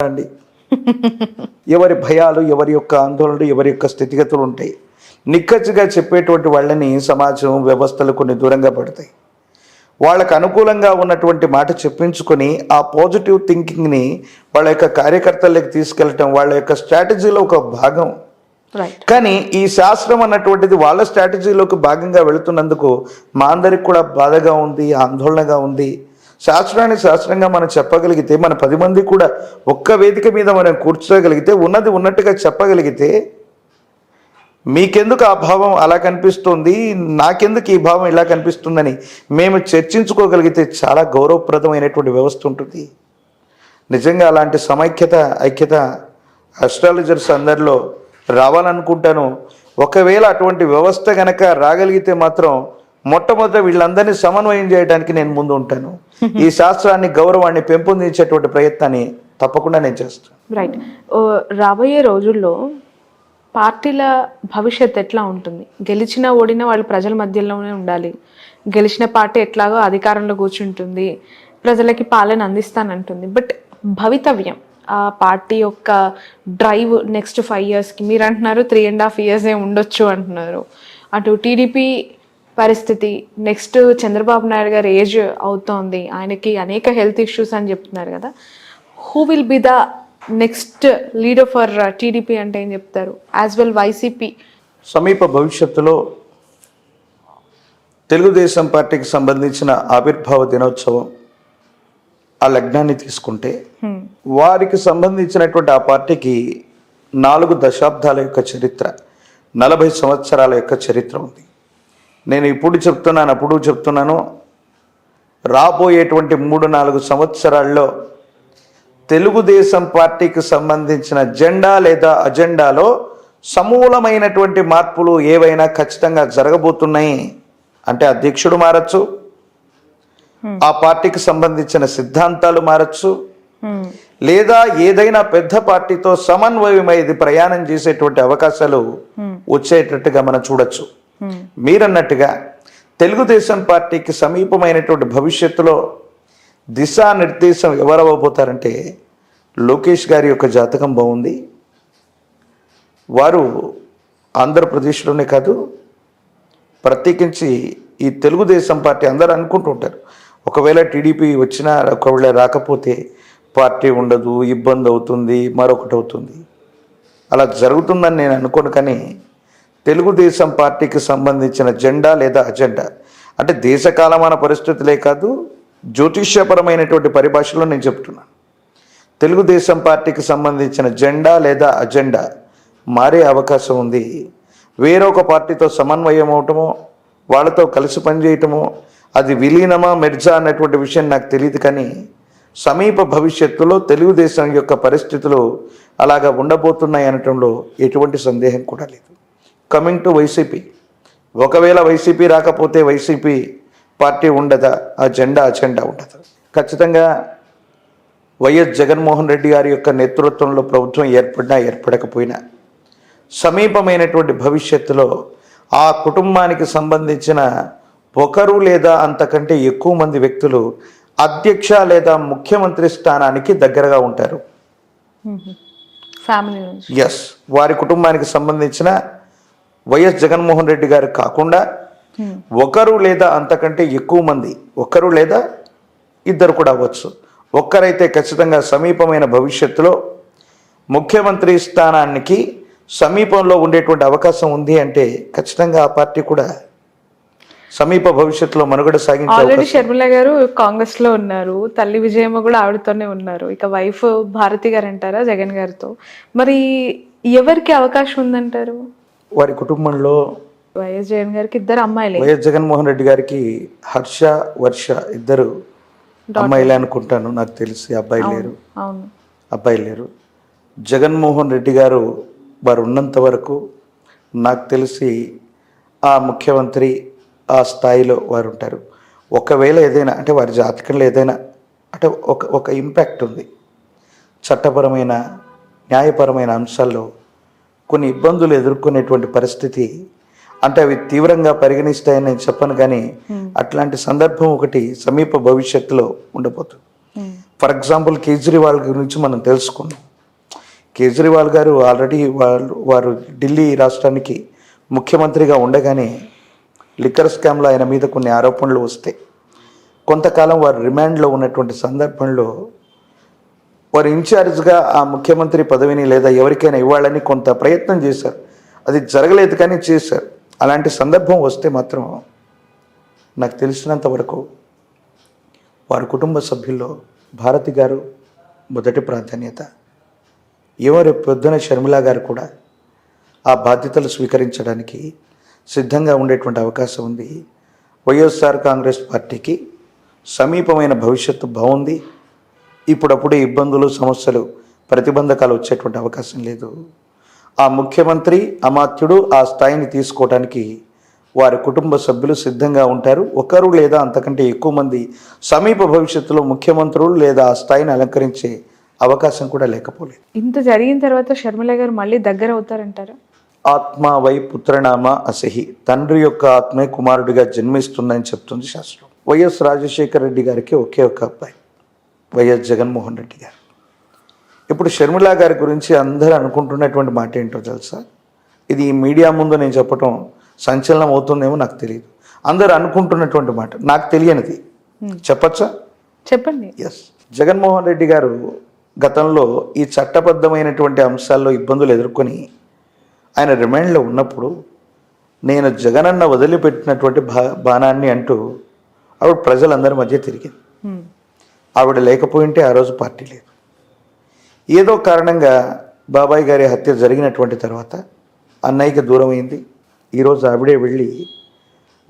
అండి. ఎవరి భయాలు, ఎవరి యొక్క ఆందోళనలు, ఎవరి యొక్క స్థితిగతులు ఉంటాయి. నిక్కచ్చిగా చెప్పేటువంటి వాళ్ళని సమాజం, వ్యవస్థలు కొన్ని దూరంగా పడతాయి. వాళ్ళకు అనుకూలంగా ఉన్నటువంటి మాట చెప్పించుకొని ఆ పాజిటివ్ థింకింగ్ని వాళ్ళ యొక్క కార్యకర్తలకు తీసుకెళ్ళటం వాళ్ళ యొక్క స్ట్రాటజీలో ఒక భాగం. కానీ ఈ శాస్త్రం అన్నటువంటిది వాళ్ళ స్ట్రాటజీలోకి భాగంగా వెళుతున్నందుకు మా అందరికి కూడా బాధగా ఉంది, ఆందోళనగా ఉంది. శాస్త్రాన్ని శాస్త్రంగా మనం చెప్పగలిగితే, మన 10 మంది కూడా ఒక్క వేదిక మీద మనం కూర్చోగలిగితే, ఉన్నది ఉన్నట్టుగా చెప్పగలిగితే, మీకెందుకు ఆ భావం అలా కనిపిస్తుంది, నాకెందుకు ఈ భావం ఇలా కనిపిస్తుందని మేము చర్చించుకోగలిగితే చాలా గౌరవప్రదమైనటువంటి వ్యవస్థ ఉంటుంది. నిజంగా అలాంటి సమైక్యత, ఐక్యత అస్ట్రాలజర్స్ అందరిలో రావాలనుకుంటాను. ఒకవేళ అటువంటి వ్యవస్థ గనక రాగలిగితే మాత్రం మొట్టమొదట వీళ్ళందరినీ సమన్వయం చేయడానికి నేను ముందు ఉంటాను. ఈ శాస్త్రాన్ని, గౌరవాన్ని పెంపొందించేటువంటి ప్రయత్నాన్ని తప్పకుండా నేను చేస్తాను. రైట్. రాబోయే రోజుల్లో పార్టీల భవిష్యత్ ఎట్లా ఉంటుంది? గెలిచినా ఓడినా వాళ్ళు ప్రజల మధ్యలోనే ఉండాలి. గెలిచిన పార్టీ ఎట్లాగో అధికారంలో కూర్చుంటుంది, ప్రజలకి పాలన అందిస్తానంటుంది. బట్ భవితవ్యం, ఆ పార్టీ యొక్క డ్రైవ్ నెక్స్ట్ 5 yearsకి మీరు అంటున్నారు 3.5 years ఉండొచ్చు అంటున్నారు. అటు టీడీపీ పరిస్థితి, నెక్స్ట్ చంద్రబాబు నాయుడు గారు ఏజ్ అవుతోంది, ఆయనకి అనేక హెల్త్ ఇష్యూస్ అని చెప్తున్నారు కదా. Who will be the next leader for TDP అంటే ఏం చెప్తారు? As well YCP. సమీప భవిష్యత్తులో తెలుగుదేశం పార్టీకి సంబంధించిన ఆవిర్భావ దినోత్సవం, ఆ లగ్నాన్ని తీసుకుంటే వారికి సంబంధించినటువంటి ఆ పార్టీకి 4 దశాబ్దాల యొక్క చరిత్ర, 40 సంవత్సరాల యొక్క చరిత్ర ఉంది. నేను ఇప్పుడు చెప్తున్నాను, అప్పుడు చెప్తున్నాను, రాబోయేటువంటి 3-4 సంవత్సరాల్లో తెలుగుదేశం పార్టీకి సంబంధించిన జెండా లేదా అజెండాలో సమూలమైనటువంటి మార్పులు ఏవైనా ఖచ్చితంగా జరగబోతున్నాయి. అంటే అధ్యక్షుడు మారచ్చు, ఆ పార్టీకి సంబంధించిన సిద్ధాంతాలు మారచ్చు, లేదా ఏదైనా పెద్ద పార్టీతో సమన్వయమై ఇది ప్రయాణం చేసేటువంటి అవకాశాలు వచ్చేటట్టుగా మనం చూడొచ్చు. మీరన్నట్టుగా తెలుగుదేశం పార్టీకి సమీపమైనటువంటి భవిష్యత్తులో దిశానిర్దేశం ఎవరవ్వబోతారంటే, లోకేష్ గారి యొక్క జాతకం బాగుంది. వారు ఆంధ్రప్రదేశ్లోనే కాదు, ప్రత్యేకించి ఈ తెలుగుదేశం పార్టీ అందరూ అనుకుంటూ ఉంటారు, ఒకవేళ టీడీపీ వచ్చినా ఒకవేళ రాకపోతే పార్టీ ఉండదు, ఇబ్బంది అవుతుంది, మరొకటి అవుతుంది. అలా జరుగుతుందని నేను అనుకోను. కానీ తెలుగుదేశం పార్టీకి సంబంధించిన జెండా లేదా అజెండా అంటే దేశకాలమాన పరిస్థితులే కాదు, జ్యోతిష్యపరమైనటువంటి పరిభాషలో నేను చెప్తున్నాను. తెలుగుదేశం పార్టీకి సంబంధించిన జెండా లేదా అజెండా మారే అవకాశం ఉంది. వేరొక పార్టీతో సమన్వయం అవటమో, వాళ్ళతో కలిసి పనిచేయటమో, అది విలీనమా మెర్జా అన్నటువంటి విషయం నాకు తెలియదు. కానీ సమీప భవిష్యత్తులో తెలుగుదేశం యొక్క పరిస్థితులు అలాగా ఉండబోతున్నాయి అనటంలో ఎటువంటి సందేహం కూడా లేదు. కమింగ్ టు వైసీపీ, ఒకవేళ వైసీపీ రాకపోతే వైసీపీ పార్టీ ఉండదా, ఆ జెండా అజెండా ఉండదు. ఖచ్చితంగా వైఎస్ జగన్మోహన్ రెడ్డి గారి యొక్క నేతృత్వంలో ప్రభుత్వం ఏర్పడినా ఏర్పడకపోయినా సమీపమైనటువంటి భవిష్యత్తులో ఆ కుటుంబానికి సంబంధించిన ఒకరు లేదా అంతకంటే ఎక్కువ మంది వ్యక్తులు అధ్యక్ష లేదా ముఖ్యమంత్రి స్థానానికి దగ్గరగా ఉంటారు. ఎస్, వారి కుటుంబానికి సంబంధించిన వైఎస్ జగన్మోహన్ రెడ్డి గారు కాకుండా ఒకరు లేదా అంతకంటే ఎక్కువ మంది, ఒకరు లేదా ఇద్దరు కూడా అవ్వచ్చు, ఒక్కరైతే ఖచ్చితంగా సమీపమైన భవిష్యత్తులో ముఖ్యమంత్రి స్థానానికి సమీపంలో ఉండేటువంటి అవకాశం ఉంది. అంటే ఖచ్చితంగా ఆ పార్టీ కూడా సమీప భవిష్యత్తులో మనుగడ సాగించే. ఆల్రెడీ షర్మిల గారు కాంగ్రెస్ లో ఉన్నారు, తల్లి విజయమ్మ కూడా ఆవిడతోనే ఉన్నారు. ఇక వైఫ్ భారతి గారు అంటారా జగన్ గారితో, మరి ఎవరికి అవకాశం ఉందంటారు? వారి కుటుంబంలో వైఎస్ జగన్ గారికి 2 అమ్మాయిలే. వైఎస్ జగన్మోహన్ రెడ్డి గారికి హర్ష, వర్ష 2 అమ్మాయిలే అనుకుంటాను, నాకు తెలిసి అబ్బాయి లేరు. అవును, అబ్బాయి లేరు. జగన్మోహన్ రెడ్డి గారు వారు ఉన్నంత వరకు నాకు తెలిసి ఆ ముఖ్యమంత్రి ఆ స్థాయిలో వారు ఉంటారు. ఒకవేళ ఏదైనా అంటే వారి జాతకంలో ఏదైనా అంటే ఒక ఇంపాక్ట్ ఉంది, చట్టపరమైన న్యాయపరమైన అంశాల్లో కొన్ని ఇబ్బందులు ఎదుర్కొనేటువంటి పరిస్థితి, అంటే అవి తీవ్రంగా పరిగణిస్తాయని నేను చెప్పను. కానీ అట్లాంటి సందర్భం ఒకటి సమీప భవిష్యత్తులో ఉండబోతుంది. ఫర్ ఎగ్జాంపుల్ కేజ్రీవాల్ గురించి మనం తెలుసుకున్నాం. కేజ్రీవాల్ గారు ఆల్రెడీ వారు ఢిల్లీ రాష్ట్రానికి ముఖ్యమంత్రిగా ఉండగానే లిక్కర్ స్కామ్లో ఆయన మీద కొన్ని ఆరోపణలు వస్తే కొంతకాలం వారు రిమాండ్లో ఉన్నటువంటి సందర్భంలో వారు ఇన్ఛార్జ్గా ఆ ముఖ్యమంత్రి పదవిని లేదా ఎవరికైనా ఇవ్వాలని కొంత ప్రయత్నం చేశారు. అది జరగలేదు కానీ చేశారు. అలాంటి సందర్భం వస్తే మాత్రం నాకు తెలిసినంత వరకు వారి కుటుంబ సభ్యుల్లో భారతి గారు మొదటి ప్రాధాన్యత. రేపు పొద్దున షర్మిల గారు కూడా ఆ బాధ్యతలు స్వీకరించడానికి సిద్ధంగా ఉండేటువంటి అవకాశం ఉంది. వైఎస్ఆర్ కాంగ్రెస్ పార్టీకి సమీపమైన భవిష్యత్తు బాగుంది. ఇప్పుడప్పుడే ఇబ్బందులు, సమస్యలు, ప్రతిబంధకాలు వచ్చేటువంటి అవకాశం లేదు. ఆ ముఖ్యమంత్రి అమాత్యుడు ఆ స్థాయిని తీసుకోవడానికి వారి కుటుంబ సభ్యులు సిద్ధంగా ఉంటారు. ఒకరు లేదా అంతకంటే ఎక్కువ మంది సమీప భవిష్యత్తులో ముఖ్యమంత్రులు లేదా ఆ స్థాయిని అలంకరించే అవకాశం కూడా లేకపోలేదు. ఇంత జరిగిన తర్వాత షర్మిల గారు మళ్ళీ దగ్గర అవుతారంటారా? ఆత్మ వై పుత్రనామ అసహి, తండ్రి యొక్క ఆత్మే కుమారుడిగా జన్మిస్తుందని చెప్తుంది శాస్త్రం. వైఎస్ రాజశేఖర రెడ్డి గారికి ఒకే ఒక అబ్బాయి వైఎస్ జగన్మోహన్ రెడ్డి గారు. ఇప్పుడు షర్మిల గారి గురించి అందరూ అనుకుంటున్నటువంటి మాట ఏంటో తెలుసా? ఇది మీడియా ముందు నేను చెప్పటం సంచలనం అవుతుందేమో నాకు తెలియదు. అందరూ అనుకుంటున్నటువంటి మాట, నాకు తెలియనిది చెప్పచ్చా? చెప్పండి. ఎస్, జగన్మోహన్ రెడ్డి గారు గతంలో ఈ చట్టబద్ధమైనటువంటి అంశాల్లో ఇబ్బందులు ఎదుర్కొని ఆయన రిమాండ్లో ఉన్నప్పుడు నేను జగనన్న వదిలిపెట్టినటువంటి బాణాన్ని అంటూ ఆవిడ ప్రజలందరి మధ్య తిరిగింది. ఆవిడ లేకపోయింటే ఆ రోజు పార్టీ లేదు. ఏదో కారణంగా బాబాయ్ గారి హత్య జరిగినటువంటి తర్వాత అన్నయ్యకి దూరం అయింది. ఈరోజు ఆవిడే వెళ్ళి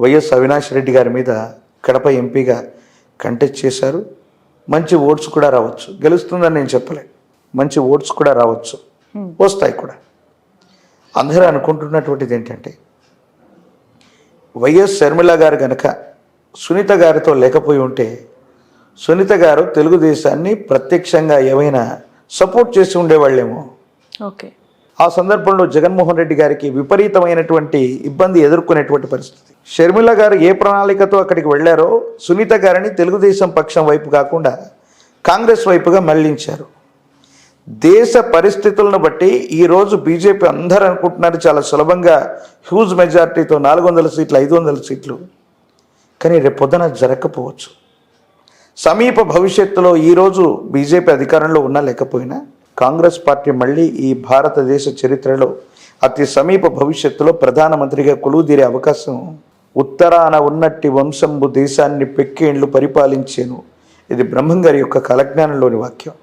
వైఎస్ అవినాష్ రెడ్డి గారి మీద కడప ఎంపీగా కంటెస్ట్ చేశారు. మంచి ఓట్స్ కూడా రావచ్చు, గెలుస్తుందని నేను చెప్పలేను, మంచి ఓట్స్ కూడా రావచ్చు, వస్తాయి కూడా. అందరూ అనుకుంటున్నటువంటిది ఏంటంటే వైఎస్ షర్మిల గారు కనుక సునీత గారితో లేకపోయి ఉంటే సునీత గారు తెలుగుదేశాన్ని ప్రత్యక్షంగా ఏమైనా సపోర్ట్ చేసి ఉండేవాళ్ళేమో. ఓకే. ఆ సందర్భంలో జగన్మోహన్ రెడ్డి గారికి విపరీతమైనటువంటి ఇబ్బంది ఎదుర్కొనేటువంటి పరిస్థితి. షర్మిల గారు ఏ ప్రణాళికతో అక్కడికి వెళ్ళారో సునీత గారిని తెలుగుదేశం పక్షం వైపు కాకుండా కాంగ్రెస్ వైపుగా మళ్లించారు. దేశ పరిస్థితులను బట్టి ఈరోజు బీజేపీ అందరూ అనుకుంటున్నారు చాలా సులభంగా హ్యూజ్ మెజార్టీతో 400 సీట్లు 500 సీట్లు, కానీ రేపు పొద్దున జరగకపోవచ్చు. సమీప భవిష్యత్తులో ఈరోజు బీజేపీ అధికారంలో ఉన్నా లేకపోయినా కాంగ్రెస్ పార్టీ మళ్ళీ ఈ భారతదేశ చరిత్రలో అతి సమీప భవిష్యత్తులో ప్రధానమంత్రిగా కొలువుదీరే అవకాశం. ఉత్తరాన ఉన్నట్టి వంశంబు దేశాన్ని పెక్కేండ్లు పరిపాలించేను, ఇది బ్రహ్మంగారి యొక్క కాలజ్ఞానంలోని వాక్యం.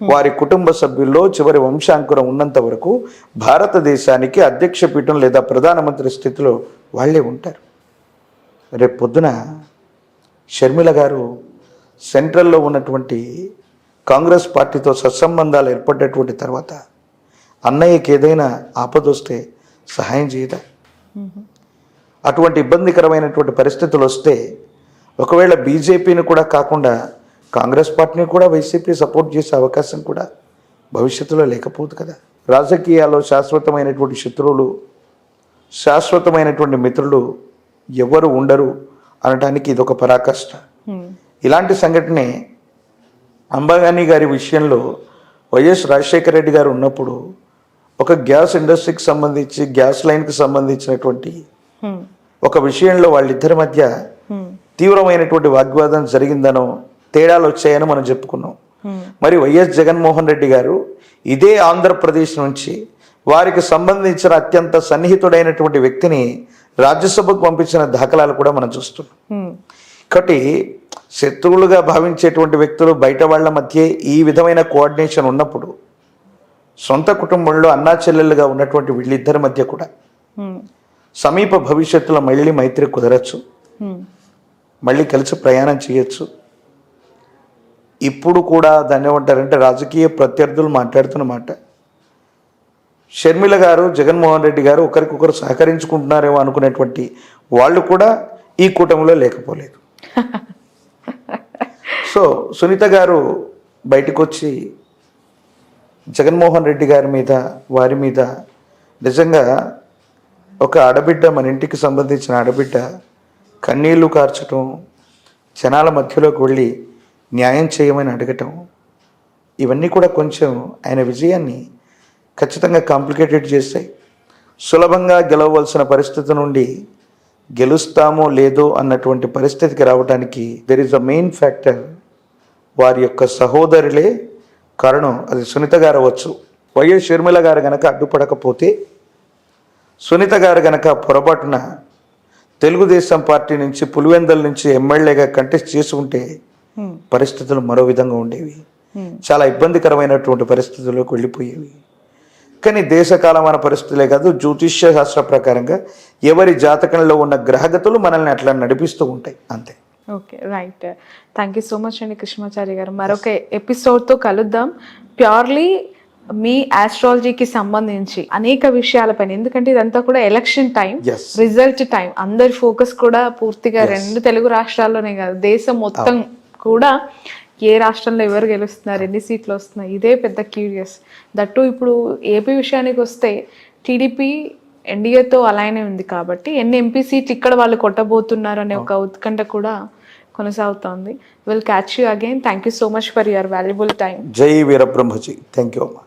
వారి కుటుంబ సభ్యుల్లో చివరి వంశాంకురం ఉన్నంత వరకు భారతదేశానికి అధ్యక్ష పీఠం లేదా ప్రధానమంత్రి స్థితిలో వాళ్ళే ఉంటారు. రేపు పొద్దున షర్మిల గారు సెంట్రల్లో ఉన్నటువంటి కాంగ్రెస్ పార్టీతో సత్సంబంధాలు ఏర్పడ్డటువంటి తర్వాత అన్నయ్యకి ఏదైనా ఆపదొస్తే సహాయం చేయదా? అటువంటి ఇబ్బందికరమైనటువంటి పరిస్థితులు వస్తే ఒకవేళ బీజేపీని కూడా కాకుండా కాంగ్రెస్ పార్టీని కూడా వైసీపీ సపోర్ట్ చేసే అవకాశం కూడా భవిష్యత్తులో లేకపోదు కదా. రాజకీయాల్లో శాశ్వతమైనటువంటి శత్రువులు, శాశ్వతమైనటువంటి మిత్రులు ఎవరు ఉండరు అనడానికి ఇదొక పరాకాష్ట. ఇలాంటి సంఘటనే అంబానీ గారి విషయంలో వైఎస్ రాజశేఖర రెడ్డి గారు ఉన్నప్పుడు ఒక గ్యాస్ ఇండస్ట్రీకి సంబంధించి గ్యాస్ లైన్కి సంబంధించినటువంటి ఒక విషయంలో వాళ్ళిద్దరి మధ్య తీవ్రమైనటువంటి వాగ్వాదం జరిగిందనో తేడాలు వచ్చాయని మనం చెప్పుకున్నాం. మరి వైఎస్ జగన్మోహన్ రెడ్డి గారు ఇదే ఆంధ్రప్రదేశ్ నుంచి వారికి సంబంధించిన అత్యంత సన్నిహితుడైనటువంటి వ్యక్తిని రాజ్యసభకు పంపించిన దాఖలాలు కూడా మనం చూస్తున్నాం. కాబట్టి శత్రువులుగా భావించేటువంటి వ్యక్తులు బయట వాళ్ళ మధ్య ఈ విధమైన కోఆర్డినేషన్ ఉన్నప్పుడు సొంత కుటుంబంలో అన్నా చెల్లెళ్ళుగా ఉన్నటువంటి వీళ్ళిద్దరి మధ్య కూడా సమీప భవిష్యత్తులో మళ్ళీ మైత్రి కుదరచ్చు, మళ్ళీ కలిసి ప్రయాణం చేయొచ్చు. ఇప్పుడు కూడా దాన్ని ఏమంటారంటే రాజకీయ ప్రత్యర్థులు మాట్లాడుతున్న మాట, షర్మిల గారు జగన్మోహన్ రెడ్డి గారు ఒకరికొకరు సహకరించుకుంటున్నారేమో అనుకునేటువంటి వాళ్ళు కూడా ఈ కూటమిలో లేకపోలేదు. సో సునీత గారు బయటకు వచ్చి జగన్మోహన్ రెడ్డి గారి మీద వారి మీద నిజంగా ఒక ఆడబిడ్డ, మన ఇంటికి సంబంధించిన ఆడబిడ్డ కన్నీళ్లు కార్చటం, జనాల మధ్యలోకి వెళ్ళి న్యాయం చేయమని అడగటం ఇవన్నీ కూడా కొంచెం ఆయన విజయాన్ని ఖచ్చితంగా కాంప్లికేటెడ్ చేస్తాయి. సులభంగా గెలవవలసిన పరిస్థితి నుండి గెలుస్తామో లేదో అన్నటువంటి పరిస్థితికి రావడానికి there is a main factor వారి యొక్క సహోదరులే కారణం. అది సునీత గారు అవ్వచ్చు. వైఎస్ షర్మిల గారు గనక అడ్డుపడకపోతే, సునీత గారు గనక పొరపాటున తెలుగుదేశం పార్టీ నుంచి పులివెందల నుంచి ఎమ్మెల్యేగా కంటెస్ట్ చేసుకుంటే పరిస్థితులు మరో విధంగా ఉండేవి. చాలా ఇబ్బందికరమైనటువంటి పరిస్థితుల్లోకి వెళ్ళిపోయేవి. కానీ దేశకాలమైన పరిస్థితులే కాదు, జ్యోతిష్య శాస్త్ర ప్రకారంగా ఎవరి జాతకంలో ఉన్న గ్రహగతులు మనల్ని అట్లా నడిపిస్తూ ఉంటాయి, అంతే. Okay, right. Thank you so much అండి కృష్ణమాచారి గారు. మరొక ఎపిసోడ్తో కలుద్దాం. ప్యూర్లీ మీ ఆస్ట్రాలజీకి సంబంధించి అనేక విషయాలపైన, ఎందుకంటే ఇదంతా కూడా ఎలక్షన్ టైం, రిజల్ట్ టైం, అందరి ఫోకస్ కూడా పూర్తిగా రెండు తెలుగు రాష్ట్రాల్లోనే కాదు దేశం మొత్తం కూడా ఏ రాష్ట్రంలో ఎవరు గెలుస్తున్నారు, ఎన్ని సీట్లు వస్తున్నాయి, ఇదే పెద్ద క్యూరియస్. దట్టు ఇప్పుడు ఏపీ విషయానికి వస్తే టీడీపీ ఎన్డీఏతో అలానే ఉంది కాబట్టి ఎన్ని ఎంపీ సీట్లు ఇక్కడ వాళ్ళు కొట్టబోతున్నారు అనే ఒక ఉత్కంఠ కూడా కొనసాగుతోంది. Will catch you again. Thank you so much for your valuable time. జై వీరబ్రహ్మజీ. థ్యాంక్ యూ అమ్మా.